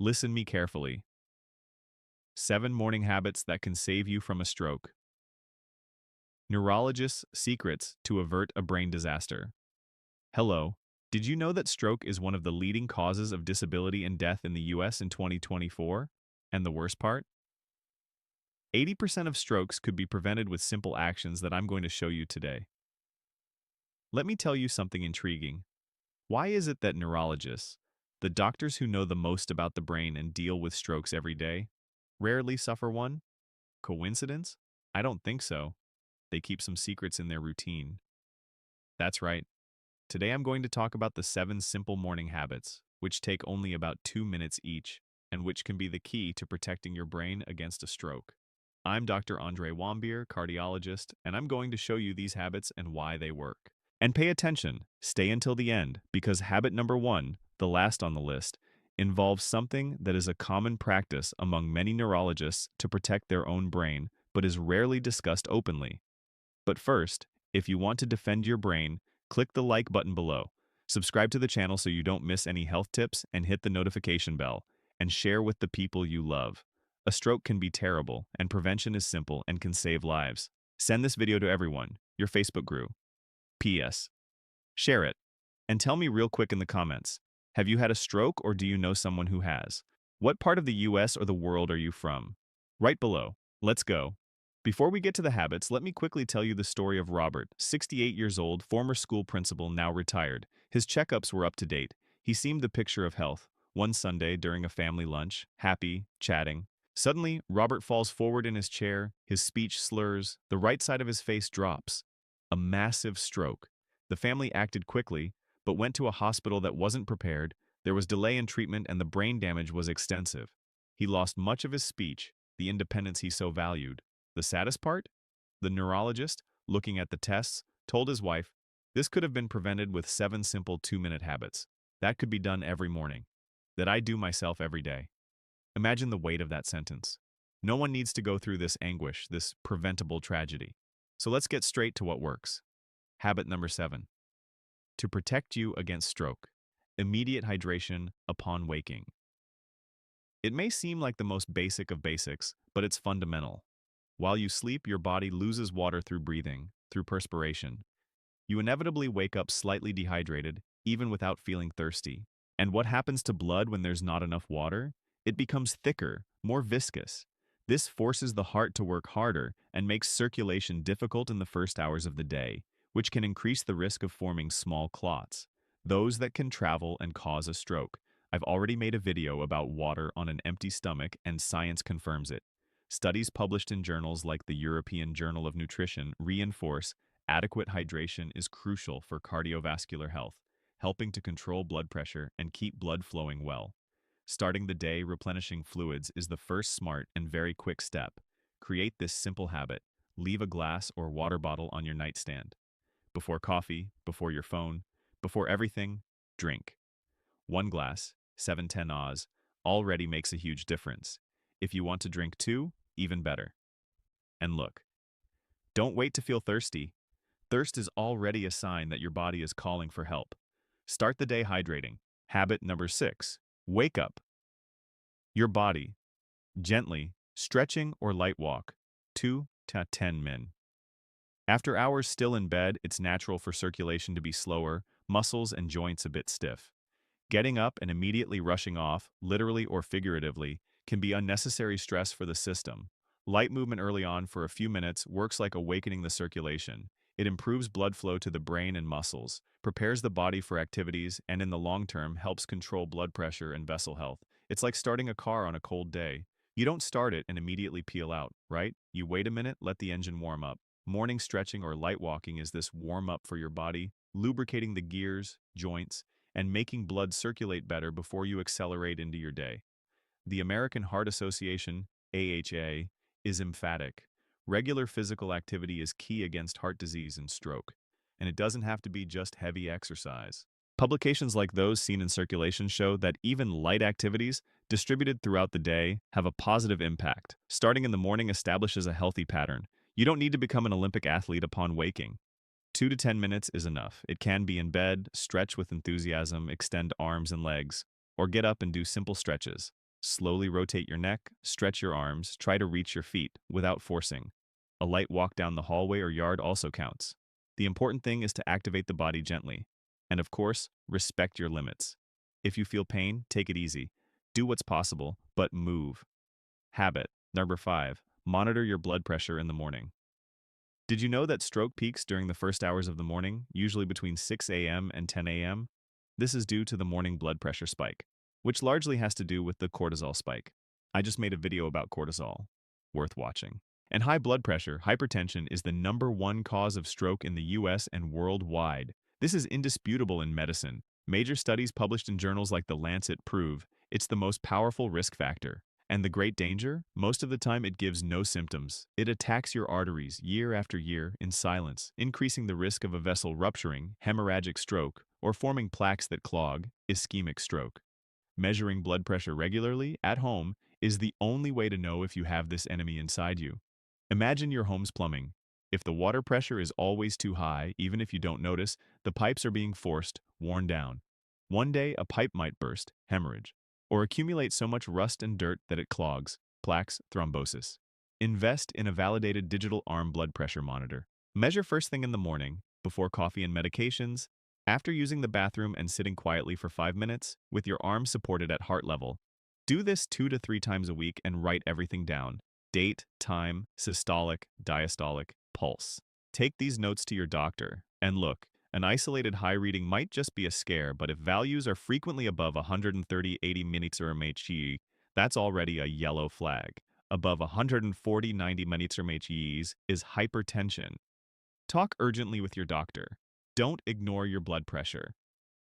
Listen me carefully. 7 morning habits that can save you from a stroke. Neurologists' secrets to avert a brain disaster. Hello. Did you know that stroke is one of the leading causes of disability and death in the US in 2024? And the worst part? 80% of strokes could be prevented with simple actions that I'm going to show you today. Let me tell you something intriguing. Why is it that neurologists, the doctors who know the most about the brain and deal with strokes every day, rarely suffer one? Coincidence? I don't think so. They keep some secrets in their routine. That's right. Today I'm going to talk about the 7 simple morning habits, which take only about 2 minutes each, and which can be the key to protecting your brain against a stroke. I'm Dr. Andre Wambier, cardiologist, and I'm going to show you these habits and why they work. And pay attention, stay until the end, because habit number 1, the last on the list, involves something that is a common practice among many neurologists to protect their own brain, but is rarely discussed openly. But first, if you want to defend your brain, click the like button below. Subscribe to the channel so you don't miss any health tips and hit the notification bell, and share with the people you love. A stroke can be terrible, and prevention is simple and can save lives. Send this video to everyone, your Facebook group. P.S. Share it. And tell me real quick in the comments, have you had a stroke or do you know someone who has? What part of the US or the world are you from? Write below. Let's go. Before we get to the habits, let me quickly tell you the story of Robert, 68 years old, former school principal, now retired. His checkups were up to date. He seemed the picture of health. One Sunday, during a family lunch, happy, chatting. Suddenly, Robert falls forward in his chair, his speech slurs, the right side of his face drops. A massive stroke. The family acted quickly, but went to a hospital that wasn't prepared. There was delay in treatment and the brain damage was extensive. He lost much of his speech, the independence he so valued. The saddest part? The neurologist, looking at the tests, told his wife, this could have been prevented with 7 simple 2-minute habits. That could be done every morning. That I do myself every day. Imagine the weight of that sentence. No one needs to go through this anguish, this preventable tragedy. So let's get straight to what works. Habit number 7. To protect you against stroke. Immediate hydration upon waking. It may seem like the most basic of basics, but it's fundamental. While you sleep, your body loses water through breathing, through perspiration. You inevitably wake up slightly dehydrated, even without feeling thirsty. And what happens to blood when there's not enough water? It becomes thicker, more viscous. This forces the heart to work harder and makes circulation difficult in the first hours of the day, which can increase the risk of forming small clots, those that can travel and cause a stroke. I've already made a video about water on an empty stomach, and science confirms it. Studies published in journals like the European Journal of Nutrition reinforce adequate hydration is crucial for cardiovascular health, helping to control blood pressure and keep blood flowing well. Starting the day replenishing fluids is the first smart and very quick step. Create this simple habit. Leave a glass or water bottle on your nightstand. Before coffee, before your phone, before everything, drink. 1 glass, 7-10 Oz, already makes a huge difference. If you want to drink 2, even better. And look, don't wait to feel thirsty. Thirst is already a sign that your body is calling for help. Start the day hydrating. Habit number 6. Wake up. Your body. Gently, stretching or light walk. 2 to 10 min. After hours still in bed, it's natural for circulation to be slower, muscles and joints a bit stiff. Getting up and immediately rushing off, literally or figuratively, can be unnecessary stress for the system. Light movement early on for a few minutes works like awakening the circulation. It improves blood flow to the brain and muscles, prepares the body for activities, and in the long term helps control blood pressure and vessel health. It's like starting a car on a cold day. You don't start it and immediately peel out, right? You wait a minute, let the engine warm up. Morning stretching or light walking is this warm-up for your body, lubricating the gears, joints, and making blood circulate better before you accelerate into your day. The American Heart Association, AHA, is emphatic. Regular physical activity is key against heart disease and stroke, and it doesn't have to be just heavy exercise. Publications like those seen in circulation show that even light activities, distributed throughout the day, have a positive impact. Starting in the morning establishes a healthy pattern. You don't need to become an Olympic athlete upon waking. 2 to 10 minutes is enough. It can be in bed, stretch with enthusiasm, extend arms and legs, or get up and do simple stretches. Slowly rotate your neck, stretch your arms, try to reach your feet without forcing. A light walk down the hallway or yard also counts. The important thing is to activate the body gently. And of course, respect your limits. If you feel pain, take it easy. Do what's possible, but move. Habit. Number 5. Monitor your blood pressure in the morning. Did you know that stroke peaks during the first hours of the morning, usually between 6 a.m. and 10 a.m.? This is due to the morning blood pressure spike, which largely has to do with the cortisol spike. I just made a video about cortisol. Worth watching. And high blood pressure, hypertension, is the #1 cause of stroke in the US and worldwide. This is indisputable in medicine. Major studies published in journals like The Lancet prove it's the most powerful risk factor. And the great danger? Most of the time it gives no symptoms. It attacks your arteries year after year in silence, increasing the risk of a vessel rupturing, hemorrhagic stroke, or forming plaques that clog, ischemic stroke. Measuring blood pressure regularly, at home, is the only way to know if you have this enemy inside you. Imagine your home's plumbing. If the water pressure is always too high, even if you don't notice, the pipes are being forced, worn down. One day, a pipe might burst, hemorrhage, or accumulate so much rust and dirt that it clogs, plaques, thrombosis. Invest in a validated digital arm blood pressure monitor. Measure first thing in the morning, before coffee and medications, after using the bathroom and sitting quietly for 5 minutes, with your arms supported at heart level. Do this 2 to 3 times a week and write everything down. Date, time, systolic, diastolic, pulse. Take these notes to your doctor. And look, an isolated high reading might just be a scare, but if values are frequently above 130/80 mmHg, that's already a yellow flag. Above 140/90 mmHg is hypertension. Talk urgently with your doctor. Don't ignore your blood pressure.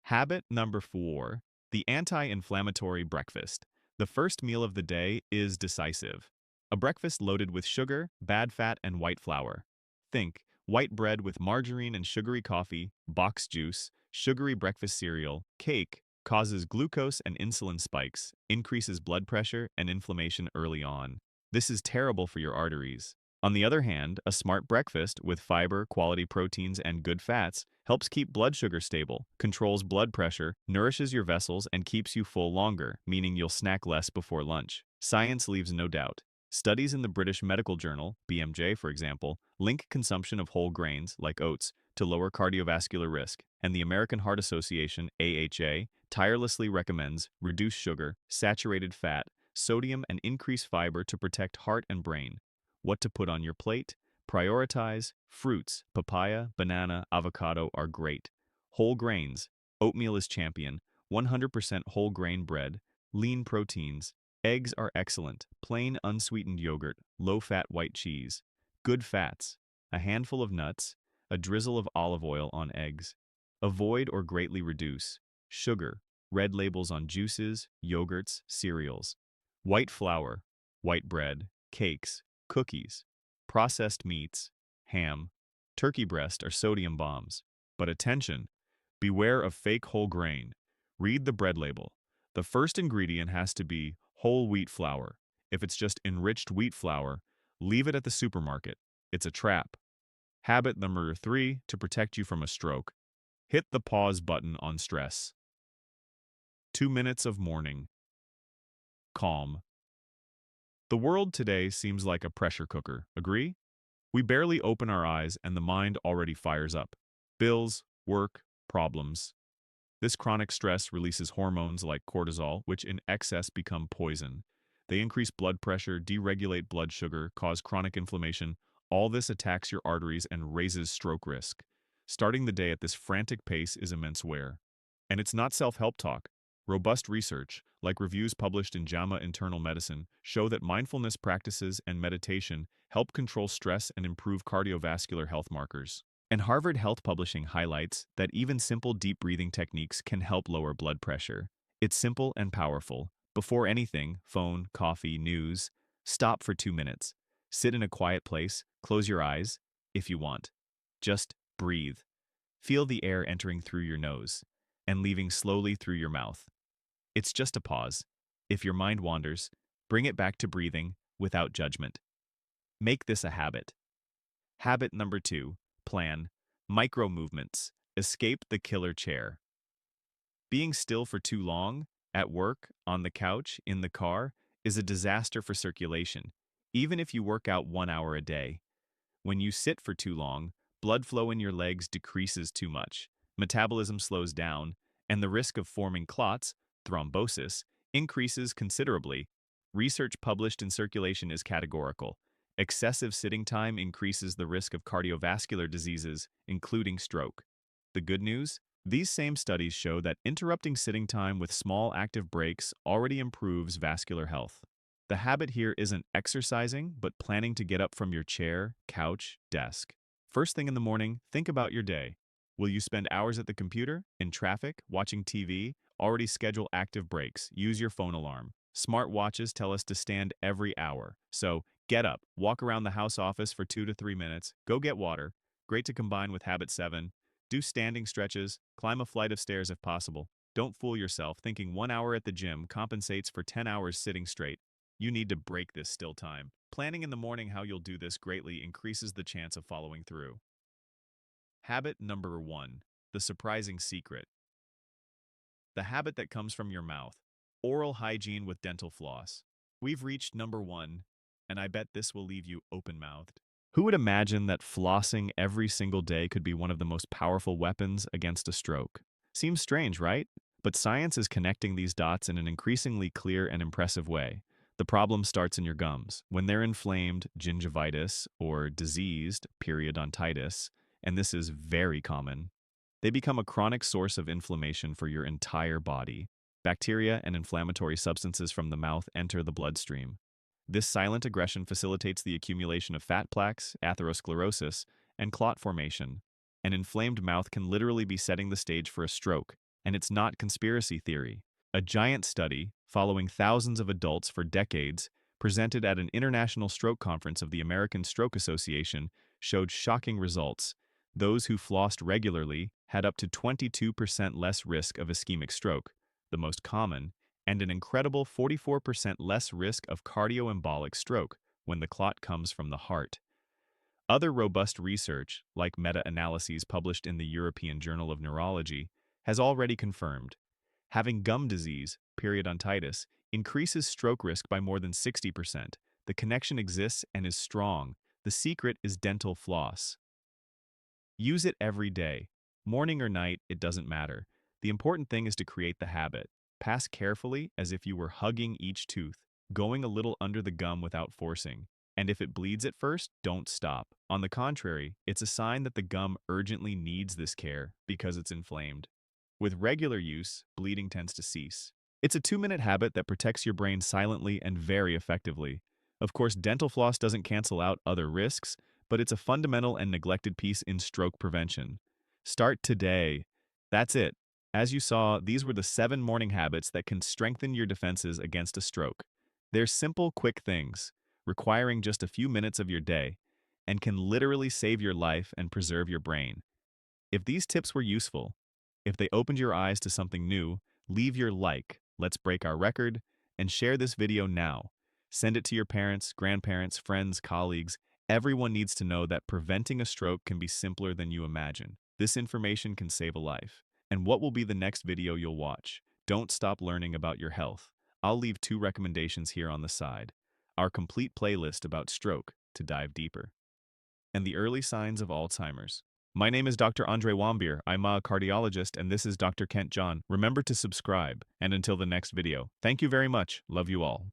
Habit number 4, the anti-inflammatory breakfast. The first meal of the day is decisive. A breakfast loaded with sugar, bad fat, and white flour. Think white bread with margarine and sugary coffee, box juice, sugary breakfast cereal, cake, causes glucose and insulin spikes, increases blood pressure and inflammation early on. This is terrible for your arteries. On the other hand, a smart breakfast with fiber, quality proteins, and good fats helps keep blood sugar stable, controls blood pressure, nourishes your vessels, and keeps you full longer, meaning you'll snack less before lunch. Science leaves no doubt. Studies in the British Medical Journal, BMJ for example, link consumption of whole grains, like oats, to lower cardiovascular risk, and the American Heart Association, AHA, tirelessly recommends reduce sugar, saturated fat, sodium, and increase fiber to protect heart and brain. What to put on your plate? Prioritize fruits. Papaya, banana, avocado are great. Whole grains. Oatmeal is champion. 100% whole grain bread. Lean proteins. Eggs are excellent. Plain unsweetened yogurt. Low-fat white cheese. Good fats. A handful of nuts. A drizzle of olive oil on eggs. Avoid or greatly reduce sugar. Red labels on juices, yogurts, cereals. White flour. White bread. Cakes. Cookies, processed meats, ham, turkey breast are sodium bombs. But attention, beware of fake whole grain. Read the bread label. The first ingredient has to be whole wheat flour. If it's just enriched wheat flour, leave it at the supermarket. It's a trap. Habit number 3 to protect you from a stroke. Hit the pause button on stress. 2 minutes of morning. Calm. The world today seems like a pressure cooker, agree? We barely open our eyes and the mind already fires up. Bills, work, problems. This chronic stress releases hormones like cortisol, which in excess become poison. They increase blood pressure, deregulate blood sugar, cause chronic inflammation. All this attacks your arteries and raises stroke risk. Starting the day at this frantic pace is immense wear. And it's not self-help talk. Robust research, like reviews published in JAMA Internal Medicine, show that mindfulness practices and meditation help control stress and improve cardiovascular health markers. And Harvard Health Publishing highlights that even simple deep breathing techniques can help lower blood pressure. It's simple and powerful. Before anything, phone, coffee, news, stop for 2 minutes. Sit in a quiet place, close your eyes, if you want. Just breathe. Feel the air entering through your nose and leaving slowly through your mouth. It's just a pause. If your mind wanders, bring it back to breathing without judgment. Make this a habit. Habit number 2, plan. Micro movements. Escape the killer chair. Being still for too long, at work, on the couch, in the car, is a disaster for circulation, even if you work out 1 hour a day. When you sit for too long, blood flow in your legs decreases too much, metabolism slows down, and the risk of forming clots, thrombosis, increases considerably. Research published in Circulation is categorical. Excessive sitting time increases the risk of cardiovascular diseases, including stroke. The good news? These same studies show that interrupting sitting time with small active breaks already improves vascular health. The habit here isn't exercising, but planning to get up from your chair, couch, desk. First thing in the morning, think about your day. Will you spend hours at the computer, in traffic, watching TV? Already schedule active breaks. Use your phone alarm. Smart watches tell us to stand every hour. So get up, walk around the house office for 2 to 3 minutes, go get water. Great to combine with habit 7. Do standing stretches, climb a flight of stairs if possible. Don't fool yourself thinking 1 hour at the gym compensates for 10 hours sitting straight. You need to break this still time. Planning in the morning how you'll do this greatly increases the chance of following through. Habit number 1. The surprising secret. The habit that comes from your mouth. Oral hygiene with dental floss. We've reached number 1, and I bet this will leave you open-mouthed. Who would imagine that flossing every single day could be one of the most powerful weapons against a stroke? Seems strange, right? But science is connecting these dots in an increasingly clear and impressive way. The problem starts in your gums. When they're inflamed, gingivitis, or diseased, periodontitis, and this is very common, they become a chronic source of inflammation for your entire body. Bacteria and inflammatory substances from the mouth enter the bloodstream. This silent aggression facilitates the accumulation of fat plaques, atherosclerosis, and clot formation. An inflamed mouth can literally be setting the stage for a stroke, and it's not conspiracy theory. A giant study, following thousands of adults for decades, presented at an international stroke conference of the American Stroke Association, showed shocking results. Those who flossed regularly had up to 22% less risk of ischemic stroke, the most common, and an incredible 44% less risk of cardioembolic stroke when the clot comes from the heart. Other robust research, like meta-analyses published in the European Journal of Neurology, has already confirmed having gum disease, periodontitis, increases stroke risk by more than 60%. The connection exists and is strong. The secret is dental floss. Use it every day. Morning or night, it doesn't matter. The important thing is to create the habit. Pass carefully as if you were hugging each tooth, going a little under the gum without forcing. And if it bleeds at first, don't stop. On the contrary, it's a sign that the gum urgently needs this care because it's inflamed. With regular use, bleeding tends to cease. It's a 2-minute habit that protects your brain silently and very effectively. Of course, dental floss doesn't cancel out other risks, but it's a fundamental and neglected piece in stroke prevention. Start today. That's it. As you saw, these were the 7 morning habits that can strengthen your defenses against a stroke. They're simple, quick things, requiring just a few minutes of your day, and can literally save your life and preserve your brain. If these tips were useful, if they opened your eyes to something new, leave your like, let's break our record, and share this video now. Send it to your parents, grandparents, friends, colleagues. Everyone needs to know that preventing a stroke can be simpler than you imagine. This information can save a life. And what will be the next video you'll watch? Don't stop learning about your health. I'll leave 2 recommendations here on the side. Our complete playlist about stroke to dive deeper. And the early signs of Alzheimer's. My name is Dr. Andre Wambier. I'm a cardiologist, and this is Dr. Kent John. Remember to subscribe. And until the next video, thank you very much. Love you all.